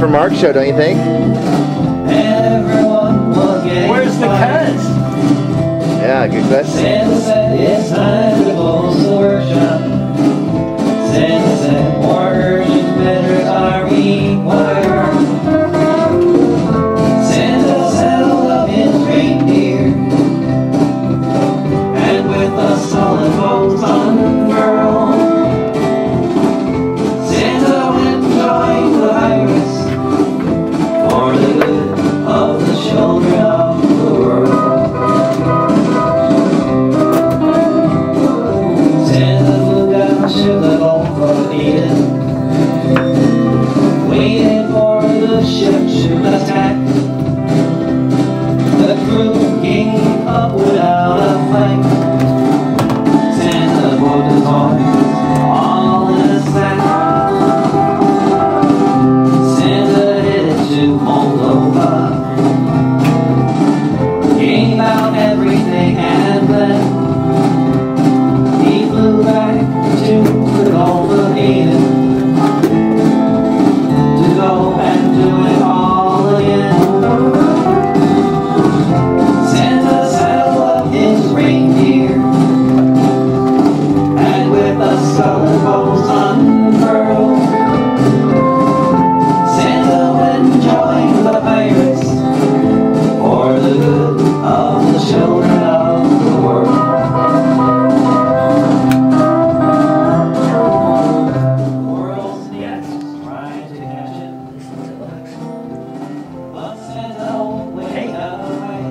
for Mark's show, don't you think? Where's the cuts? Yeah, good question. Santa said it's time to close the workshop. Santa said more urgent measures are required. Santa settled up his reindeer, and with a solid bolt unfurled, Santa went and joined the virus for the good of the children of the world. Santa flew down the ship that all from Eden, waited for the ship to attack. The crew gave up without a fight. Santa put the toys all in a sack. Santa headed to Moldova, gave out everything and then he flew back to the Gulf of Eden to go and do it all again. Santa saddled up his reindeer, and with a solid bolt unfurled, Santa went and joined the pirates for the good of the children of the world. The world's trying to catch it, but Santa won't wait away.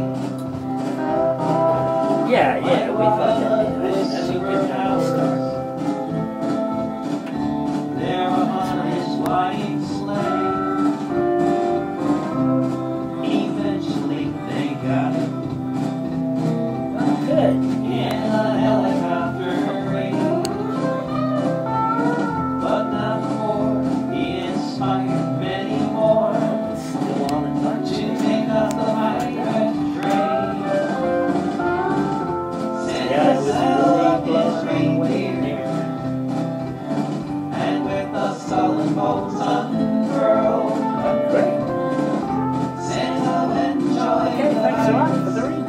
Yeah, we thought that's a good start. There on his white sleigh, eventually they got it Good. in a helicopter race. But not before he inspired many more Still on it, aren't to you? take up the pirate trade. Yeah, it was Santa really saddled up close his way reindeer, there. and with a solid bolt unfurled, Great. Santa went and joined Okay, the thanks a lot for pirates the reading.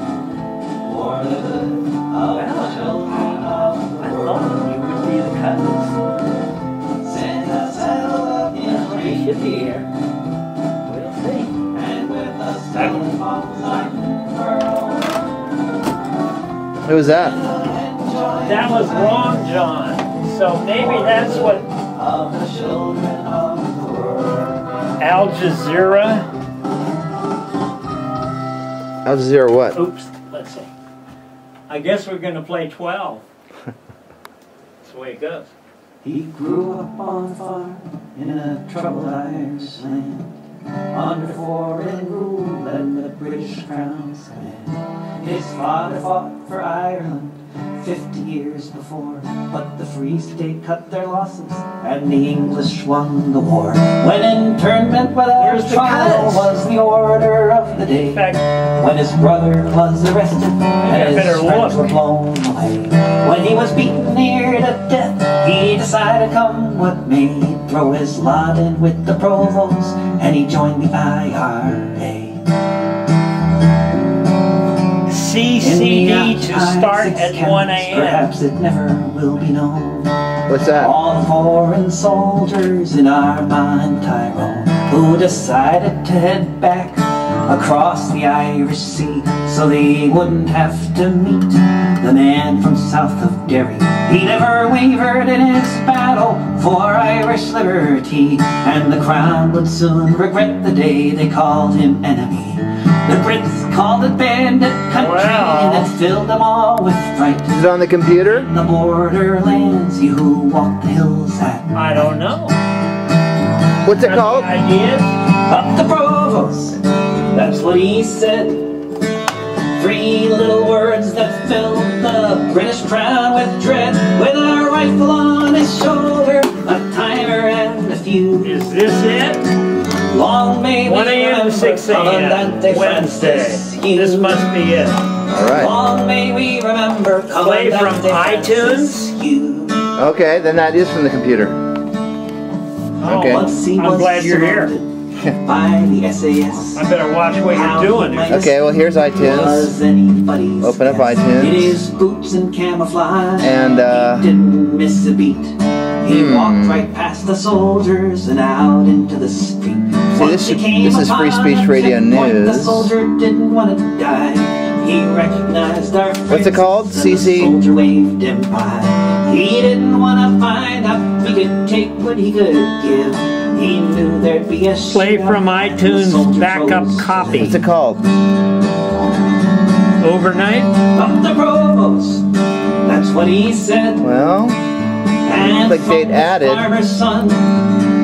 for the good of the children of I the world. thought you would be the cuts. Santa saddled up his He should be reindeer, here. We'll see. and with a solid bolt unfurled, Who was that? That was Long John. So maybe that's what of the children of the world. Al Jazeera. Al Jazeera what? Oops, let's see. I guess we're going to play 12. That's the way it goes. He grew up on a farm in a troubled Irish land, under foreign rule and the British Crown's command. His father fought for Ireland 50 years before, but the Free State cut their losses and the English won the war. When internment without Where's the trial cuts? was the order of the day, In fact, when his brother was arrested and better his friends look. were blown away. When he was beaten near to death, he decided, come what may, he'd throw his lot in with the Provos, and he joined the IRA. CCD to start at 1 a.m. Perhaps it never will be known. What's that? All the foreign soldiers in Armagh and Tyrone who decided to head back across the Irish Sea so they wouldn't have to meet the man from south of Derry. He never wavered in his battle for Irish liberty, and the Crown would soon regret the day they called him enemy. The Brits called it bandit country, Wow. and it filled them all with fright. Is it on the computer? In the borderlands, you who walk the hills at I don't know. What's it called? Ideas? up the Provos, that's what he said. 3 little words that filled the British Crown with dread. With a rifle on his shoulder, a timer and a fuse. Is this it? Long may 1 a.m. to 6 a.m. Wednesday. This must be it. All right. Long may we remember. Play from iTunes? Okay, then that is from the computer. Oh, Okay. Once he I'm was glad you're here. surrounded by the SAS. I better watch what you're doing. Okay, well here's iTunes. Open up iTunes. It is boots and camouflage. And he didn't miss a beat. He walked right past the soldiers and out into the street. See, this is Free Speech Radio News. The soldier didn't want to die. He recognized our friends. What's it called? CC? The soldier waved him by. He didn't want to find out he could take what he could give. He knew there'd be a play from iTunes backup copy. What's it called? Overnight? Up the Provos. That's what he said. Well, and click date added. Farmer's son,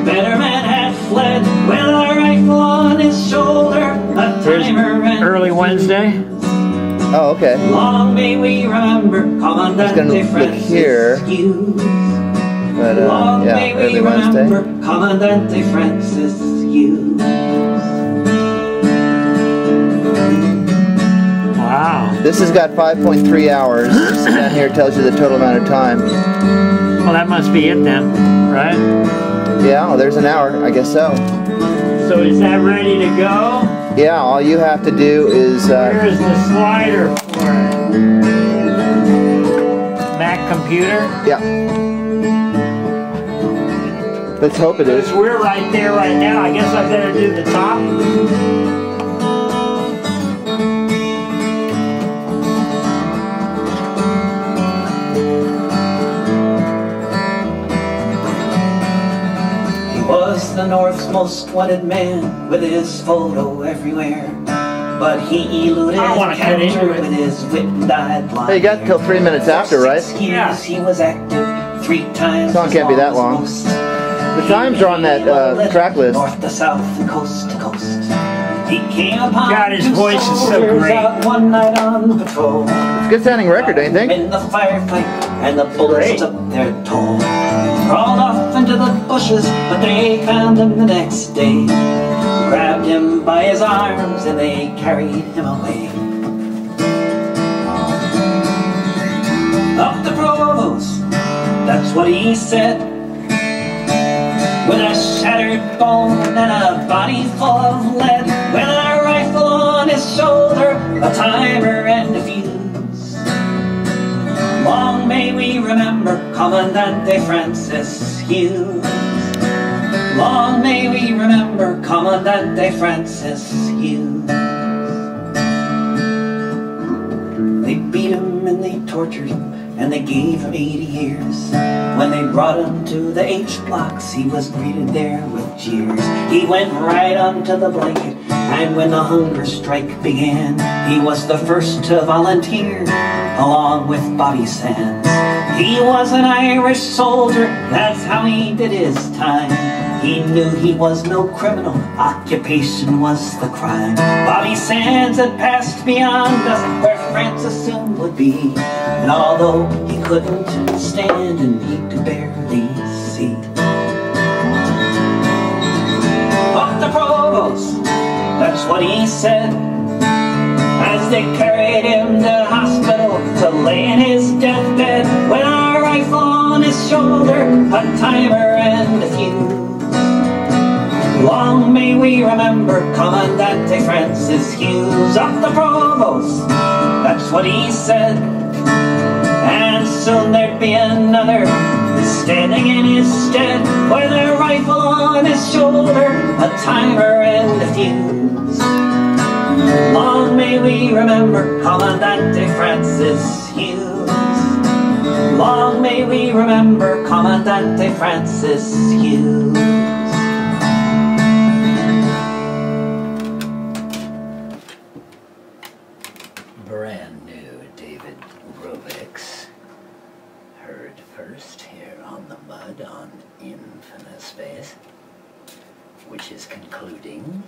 better man had fled with a rifle on his shoulder. A timer and early Wednesday. Oh, okay. Long may we remember Commandant look here. But, Long yeah, may early we Wednesday. remember Commandante Francis Hughes. Wow. This has got 5.3 hours. Down here tells you the total amount of time. Well, that must be it then, right? Yeah, well, there's an hour. I guess so. So is that ready to go? Yeah, all you have to do is... Where is the slider for it? Mac computer? Yeah. Let's hope it is. Because we're right there right now. I guess I better do the top. Was the North's most wanted man with his photo everywhere, but he eluded capture with his wit-dyed blonde. Hey, you got till 3 minutes after, right? Yeah. He was active 3 times. The song can't be that long. The times are on that track list. North to south and coast to coast. He came upon God, his voice is so great. out one night on patrol. It's a good sounding record, don't you think? In the firefight, and the bullets took their toll. Crawled off into the bushes, but they found him the next day. Grabbed him by his arms and they carried him away. Up the Provos, that's what he said. With a shattered bone and a body full of lead, with a rifle on his shoulder, a timer and a fuse. Long may we remember Commandante Francis Hughes. Long may we remember Commandante Francis Hughes. They beat him and they tortured him and they gave him 80 years. When they brought him to the H blocks, he was greeted there with cheers. He went right onto the blanket, and when the hunger strike began, he was the first to volunteer, along with Bobby Sands. He was an Irish soldier, that's how he did his time. He knew he was no criminal, occupation was the crime. Bobby Sands had passed beyond us, where Francis soon would be. And although he couldn't stand and he could barely see, up the Provos, that's what he said, as they carried him to hospital to lay in his deathbed, with a rifle on his shoulder, a timer and a fuse. Long may we remember Commandante Francis Hughes. Up the Provos, that's what he said. And soon there'd be another standing in his stead, with a rifle on his shoulder, a timer and a fuse. Long may we remember Commandante Francis Hughes. Long may we remember Commandante Francis Hughes. Brand new David Rovics, heard first here on the Mud on Infinite Space, which is concluding.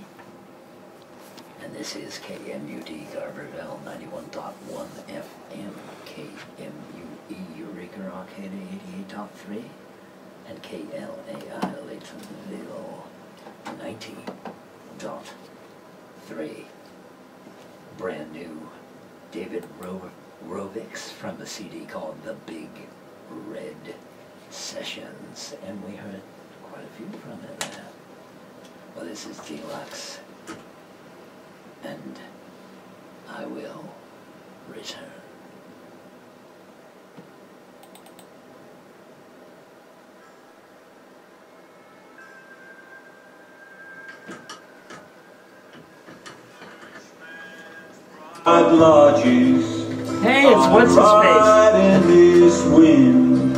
And this is KMUD Garberville 91.1 FM, KMUE Eureka Arcade 88.3, and KLAI Laytonville 90.3. Brand new David Rovics from a CD called The Big Red Sessions, and we heard quite a few from it. Well, this is Delux, and I will return. Hey, it's what's his face?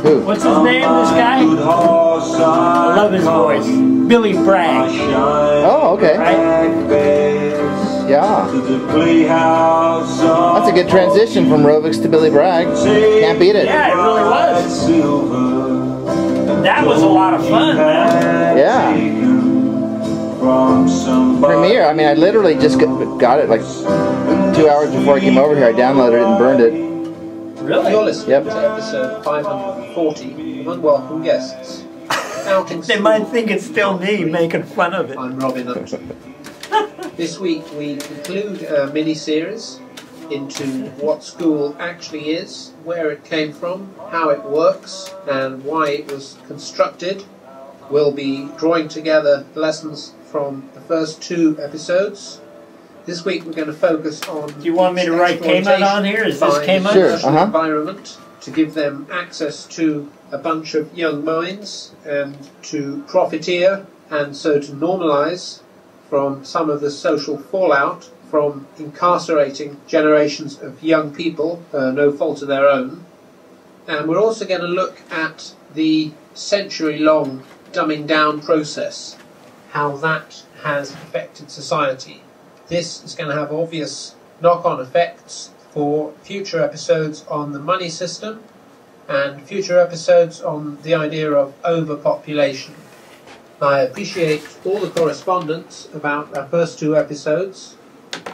Who? What's his name, this guy? I love his voice. Billy Bragg. Oh, okay. Right? Yeah. That's a good transition from Rovics to Billy Bragg. Can't beat it. Yeah, it really was. That was a lot of fun, man. Yeah. Premiere, I mean, I literally just got it like 2 hours before I came over here. I downloaded it and burned it. Really? You're listening Yep. to episode 540 of Unwelcome Guests. Outing They might think it's still me making fun of it. I'm Robin Upton. This week we conclude a mini-series into what school actually is, where it came from, how it works, and why it was constructed. We'll be drawing together lessons from the first 2 episodes. This week we're going to focus on... Do you want me to write KMUD on here? Is this KMUD? Sure, environment to give them access to a bunch of young minds and to profiteer and so to normalise from some of the social fallout from incarcerating generations of young people, no fault of their own. And we're also going to look at the century-long dumbing down process, how that has affected society. This is going to have obvious knock-on effects for future episodes on the money system and future episodes on the idea of overpopulation. I appreciate all the correspondence about our first 2 episodes.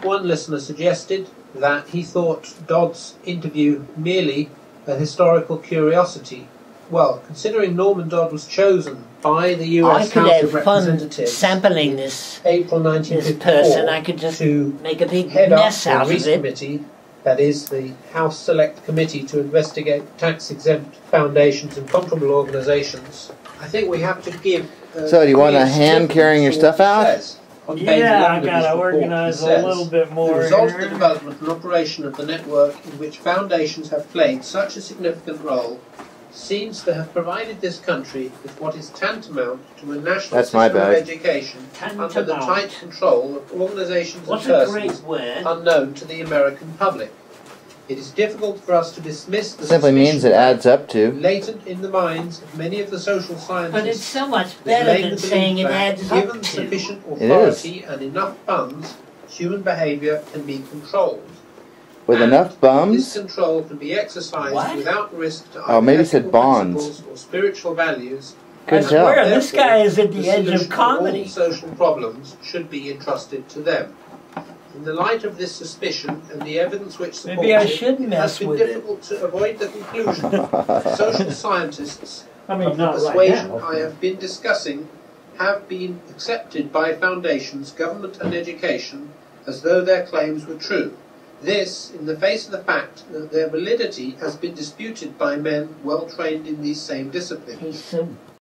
One listener suggested that he thought Dodd's interview merely a historical curiosity. Well, considering Norman Dodd was chosen by the US I could House have of fun Representatives sampling this April person. 1954 I could just to make a big head mess up out the of Reese it. Committee, that is the House Select Committee to investigate tax-exempt foundations and comparable organisations. I think we have to give... So, do you want a hand carrying your stuff out? Yeah, I gotta organize a little bit more. The result of the here. development and operation of the network in which foundations have played such a significant role seems to have provided this country with what is tantamount to a national That's my system of bag. education under the Tantamount. tight control of organisations and What's a persons great word? unknown to the American public. It is difficult for us to dismiss the Simply means it adds up to. latent in the minds of many of the social scientists. But it's so much that better lay than the saying it belief that, adds given up to. sufficient It is. authority and enough funds, human behaviour can be controlled. With And enough This bums? control can be exercised What? without risk to Oh, either maybe it said ethical bonds. principles or spiritual values. Couldn't And tell. Swear, this therefore, guy is at the edge solution of to comedy. all social problems should be entrusted to them. In the light of this suspicion and the evidence which supports Maybe I it, should it mess has been with it. difficult to avoid the conclusion that social scientists I mean, of the not right persuasion now. I have been discussing have been accepted by foundations, government and education as though their claims were true. This, in the face of the fact that their validity has been disputed by men well trained in these same disciplines. He's so